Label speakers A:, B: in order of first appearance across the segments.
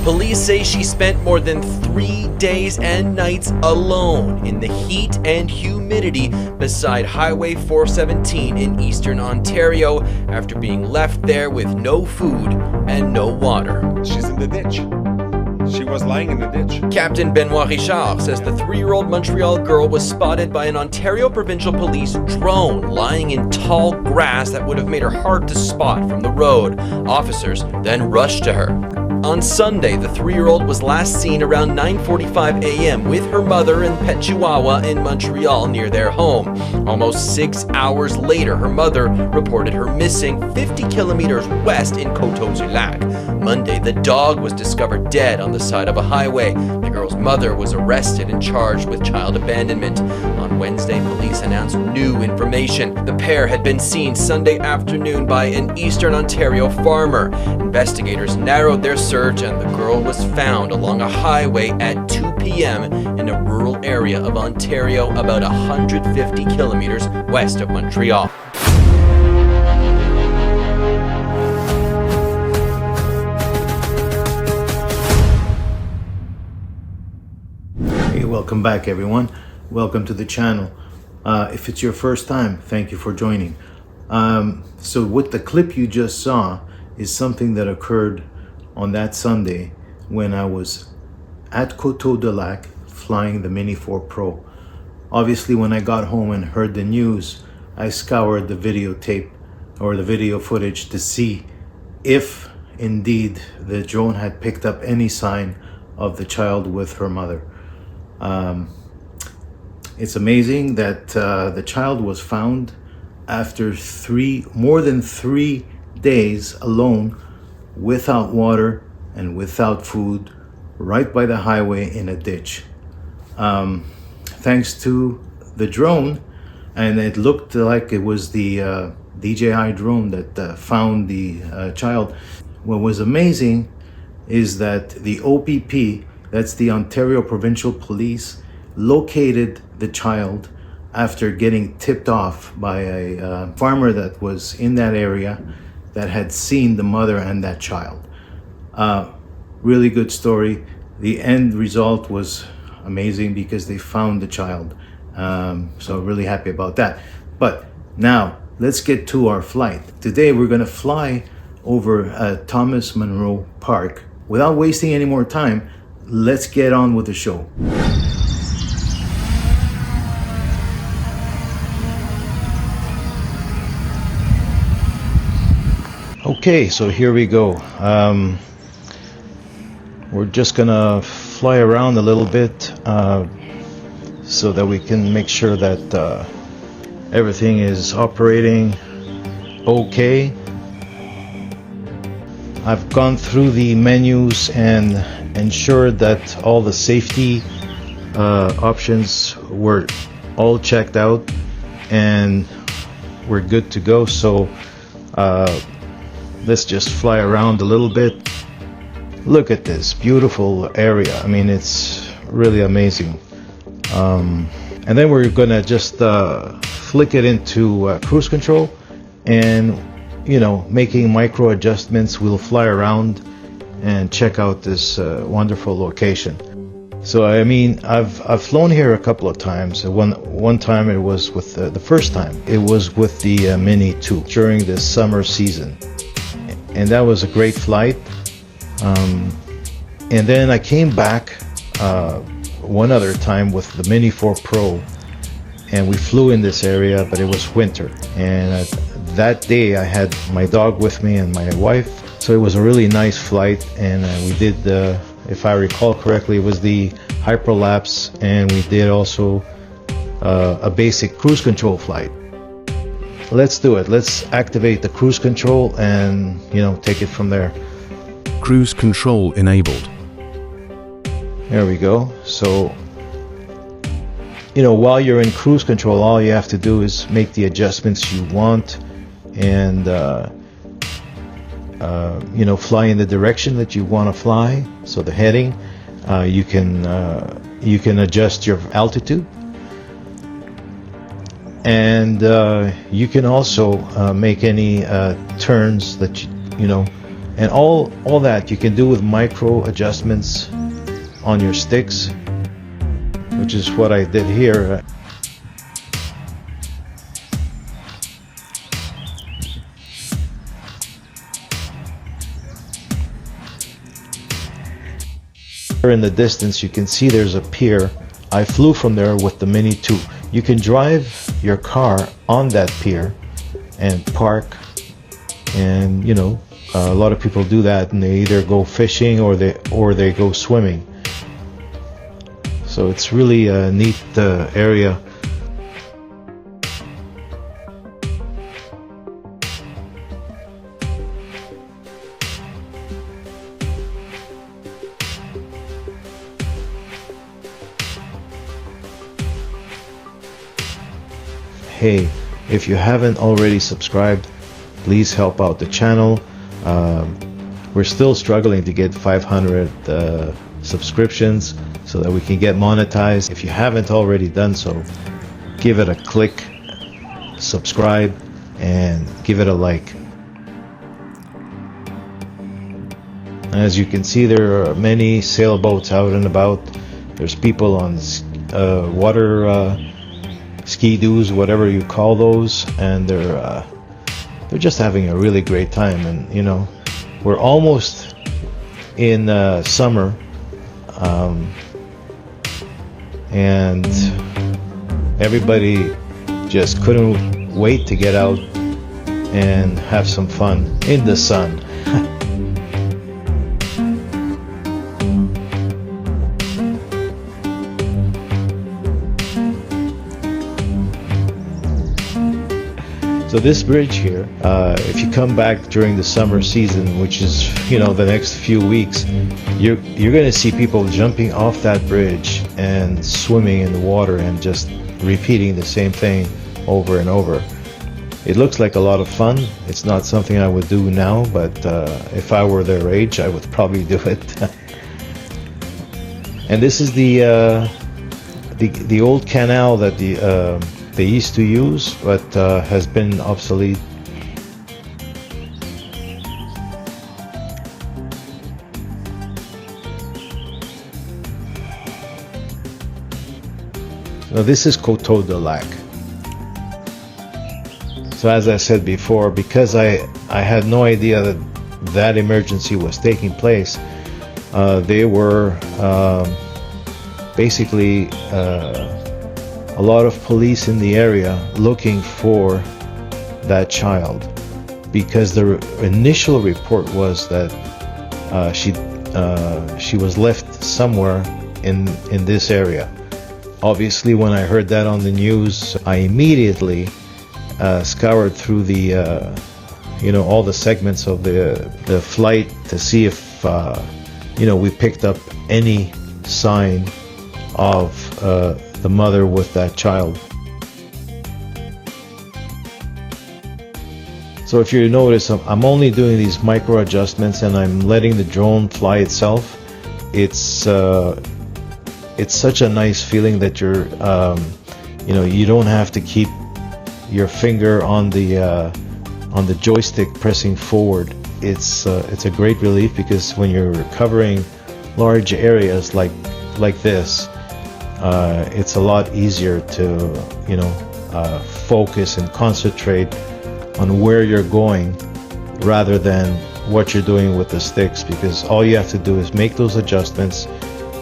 A: Police say she spent more than 3 days and nights alone in the heat and humidity beside Highway 417 in eastern Ontario after being left there with no food and no water.
B: She's in the ditch. She was lying in the ditch.
A: Captain Benoit Richard says the 3-year-old Montreal girl was spotted by an Ontario Provincial Police drone lying in tall grass that would have made her hard to spot from the road. Officers then rushed to her. On Sunday, the 3-year-old was last seen around 9:45 a.m. with her mother and pet chihuahua in Montreal near their home. Almost 6 hours later, her mother reported her missing 50 kilometers west in Coteau-du-Lac. Monday, the dog was discovered dead on the side of a highway. The girl's mother was arrested and charged with child abandonment. On Wednesday, police announced new information. The pair had been seen Sunday afternoon by an eastern Ontario farmer. Investigators narrowed their search and the girl was found along a highway at 2 p.m. in a rural area of Ontario about 150 kilometers west of Montreal.
C: Hey, welcome back everyone. Welcome to the channel. If it's your first time, thank you for joining. So what the clip you just saw is something that occurred on that Sunday when I was at Coteau-du-Lac flying the Mini 4 Pro. Obviously, when I got home and heard the news, I scoured the videotape or the video footage to see if indeed the drone had picked up any sign of the child with her mother. It's amazing that the child was found after more than 3 days alone, without water and without food, right by the highway in a ditch. Thanks to the drone, and it looked like it was the DJI drone that found the child. What was amazing is that the OPP, that's the Ontario Provincial Police, located the child after getting tipped off by a farmer that was in that area that had seen the mother and that child. Really good story. The end result was amazing because they found the child. So really happy about that. But now let's get to our flight. Today we're gonna fly over Thomas Munro Park. Without wasting any more time, let's get on with the show. Okay, so here we go. We're just gonna fly around a little bit so that we can make sure that everything is operating okay. I've gone through the menus and ensured that all the safety options were all checked out and we're good to go. So let's just fly around a little bit. Look at this beautiful area. I mean, it's really amazing. And then we're gonna just flick it into cruise control, and you know, making micro adjustments, we'll fly around and check out this wonderful location. So I mean, I've flown here a couple of times. One time it was with the first time it was with the Mini 2 during the summer season, and that was a great flight. And then I came back one other time with the Mini 4 Pro, and we flew in this area, but it was winter, and that day I had my dog with me and my wife, so it was a really nice flight. And we did, if I recall correctly, it was the hyperlapse, and we did also a basic cruise control flight. Let's do it. Let's activate the cruise control and, you know, take it from there.
D: Cruise control enabled.
C: There we go. So, you know, while you're in cruise control, all you have to do is make the adjustments you want, and you know, fly in the direction that you want to fly. So the heading, you can adjust your altitude, and you can also make any turns that you know And all that you can do with micro adjustments on your sticks, which is what I did here. In the distance you can see there's a pier. I flew from there with the Mini 2. You can drive your car on that pier and park, and you know, a lot of people do that, and they either go fishing or they go swimming. So it's really a neat area. Hey, if you haven't already subscribed, please help out the channel. We're still struggling to get 500 subscriptions so that we can get monetized. If you haven't already done so, give it a click, subscribe, and give it a like. As you can see, there are many sailboats out and about. There's people on water ski-doos, whatever you call those, and they're just having a really great time. And you know, we're almost in summer, and everybody just couldn't wait to get out and have some fun in the sun. So this bridge here, if you come back during the summer season, which is, you know, the next few weeks, you're going to see people jumping off that bridge and swimming in the water and just repeating the same thing over and over. It looks like a lot of fun. It's not something I would do now, but if I were their age, I would probably do it. And this is the old canal that they used to use, but has been obsolete. So this is Coteau de Lac. So as I said before, because I had no idea that emergency was taking place, they were basically a lot of police in the area looking for that child, because the initial report was that she was left somewhere in this area. Obviously, when I heard that on the news, I immediately scoured through the you know, all the segments of the flight to see if you know, we picked up any sign of the mother with that child. So if you notice, I'm only doing these micro adjustments and I'm letting the drone fly itself. It's such a nice feeling that you're you know, you don't have to keep your finger on the joystick pressing forward. It's a great relief, because when you're covering large areas like this, it's a lot easier to, you know, focus and concentrate on where you're going rather than what you're doing with the sticks, because all you have to do is make those adjustments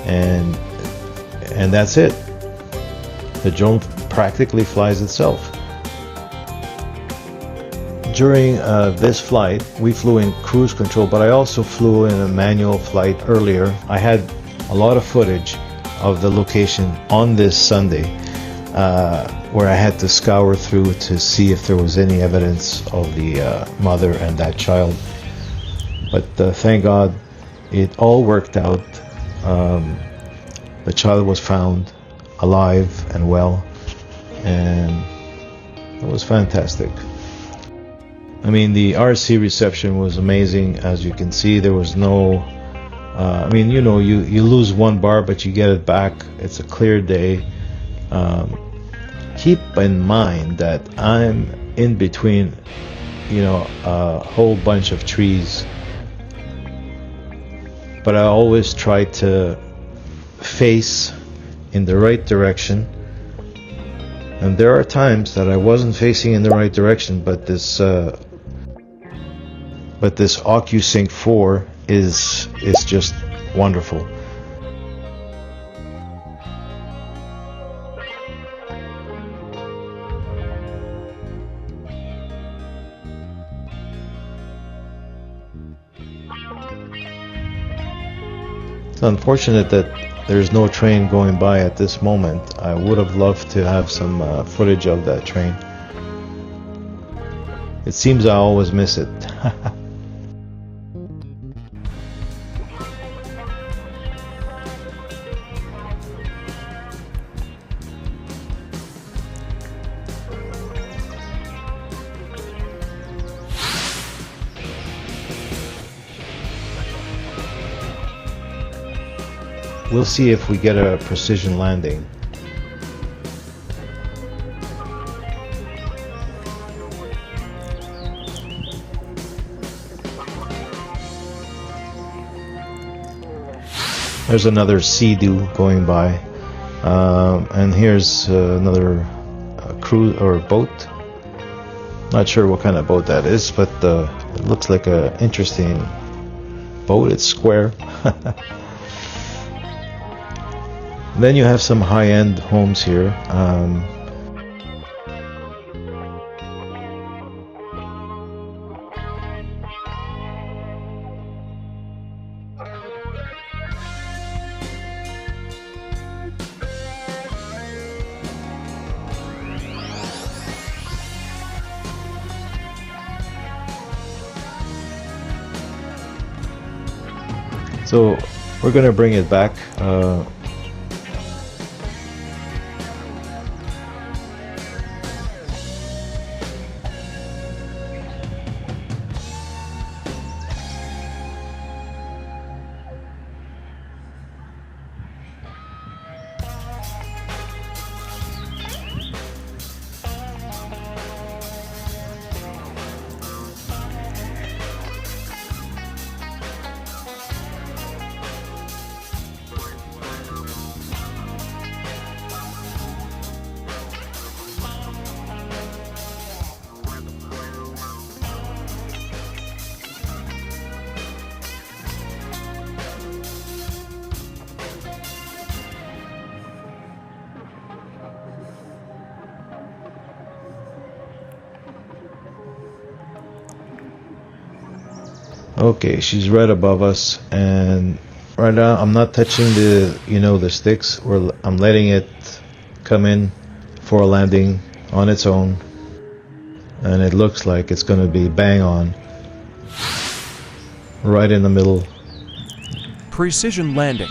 C: and that's it. The drone practically flies itself. During this flight, we flew in cruise control, but I also flew in a manual flight earlier. I had a lot of footage of the location on this Sunday, where I had to scour through to see if there was any evidence of the mother and that child. But thank God it all worked out. The child was found alive and well, and it was fantastic. I mean, the RC reception was amazing. As you can see, there was no I mean, you know, you lose one bar, but you get it back. It's a clear day. Keep in mind that I'm in between, you know, a whole bunch of trees but I always try to face in the right direction. And there are times that I wasn't facing in the right direction, but this OcuSync 4 is just wonderful. It's unfortunate that there's no train going by at this moment. I would have loved to have some footage of that train. It seems I always miss it. We'll see if we get a precision landing. There's another Sea-Doo going by, and here's another cruise or boat. Not sure what kind of boat that is, but it looks like an interesting boat. It's square. Then you have some high-end homes here. So we're gonna bring it back. Okay, she's right above us, and right now I'm not touching the sticks. I'm letting it come in for a landing on its own, and it looks like it's going to be bang on, right in the middle.
E: Precision landing.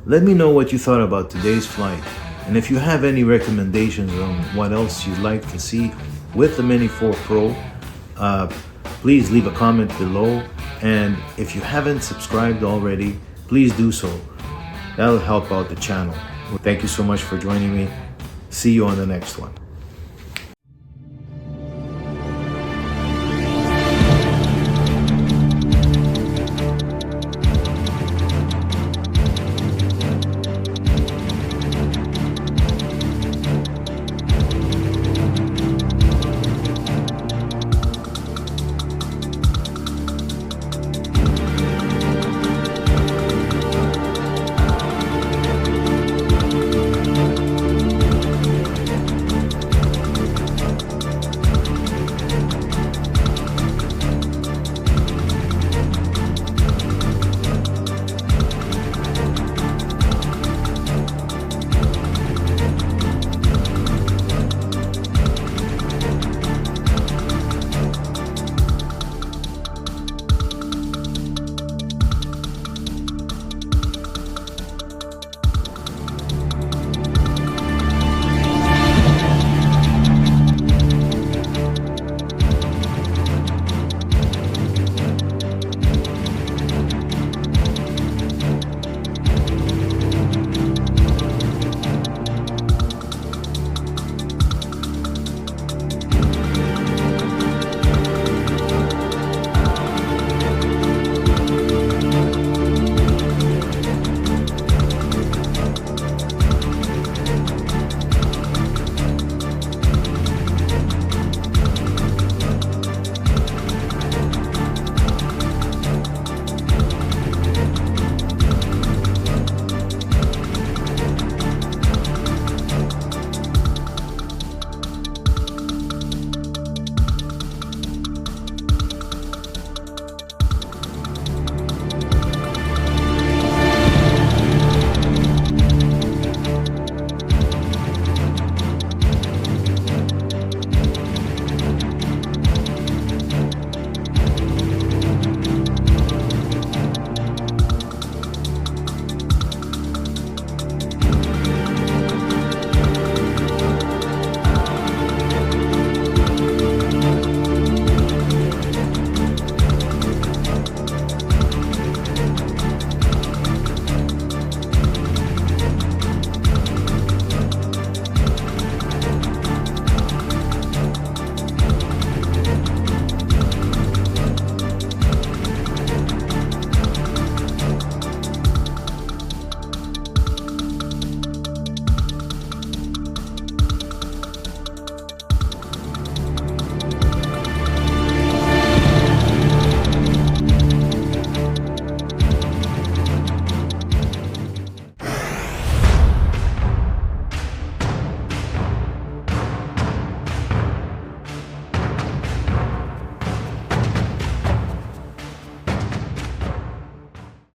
C: Let me know what you thought about today's flight, and if you have any recommendations on what else you'd like to see with the Mini 4 Pro, please leave a comment below, and if you haven't subscribed already, please do so. That'll help out the channel. Thank you so much for joining me. See you on the next one.